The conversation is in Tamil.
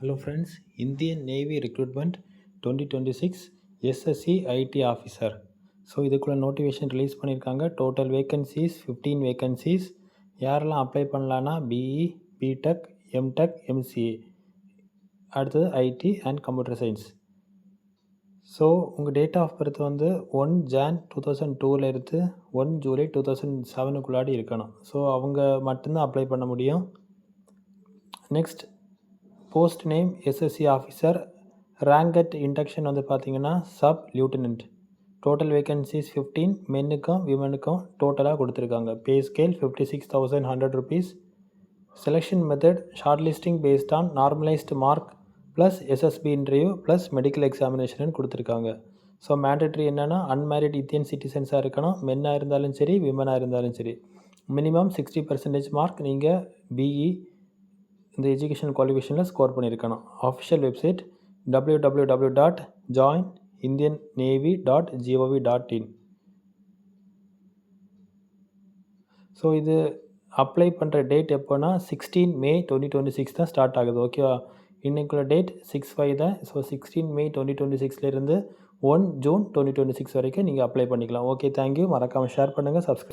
Hello friends, Indian Navy Recruitment 2026 SSC IT Officer. So இதுக்குள்ள நோட்டிஃபிகேஷன் ரிலீஸ் பண்ணியிருக்காங்க. Total vacancies 15 vacancies. யாரெல்லாம் அப்ளை பண்ணலான்னா பிஇ, பிடெக், எம்டெக், எம்சிஏ, அடுத்தது IT and computer science. So உங்கள் டேட் ஆஃப் பர்த் வந்து 1 Jan 2002 இருந்து 1 July 2007 இருக்கணும். ஸோ அவங்க மட்டும்தான் அப்ளை பண்ண முடியும். Next post name SSC officer. Rank at induction வந்து பார்த்தீங்கன்னா சப் லியூட்டனன்ட். டோட்டல் வேகன்சிஸ் 15, மென்னுக்கும் விமனுக்கும் டோட்டலாக கொடுத்துருக்காங்க. Pay scale 56,100 rupees. Selection method short listing based on normalised mark plus SSB interview plus medical examination கொடுத்துருக்காங்க. ஸோ மேண்டட்ரி என்னென்னா அன்மேரிட் இந்தியன் சிட்டிசன்ஸாக இருக்கணும். மென்னாக இருந்தாலும் சரி, விமனாக இருந்தாலும் சரி. மினிமம் 60% மார்க் நீங்கள் பிஇ இந்த எஜுகேஷன் குவாலிஃபிகேஷனில் ஸ்கோர் பண்ணியிருக்கணும். Official website www.joinindiannavy.gov.in. ஸோ இது அப்ளை பண்ணுற டேட் எப்போனா 16 May 2026 தான் ஸ்டார்ட் ஆகுது. ஓகேவா? இன்றைக்குள்ள டேட் 6/5 தான். ஸோ 16 May 2026 1 June 2026 வரைக்கும் நீங்கள் அப்ளை பண்ணிக்கலாம். Okay, thank you. மறக்காமல் ஷேர் பண்ணுங்கள், சப்ஸ்கிரைப்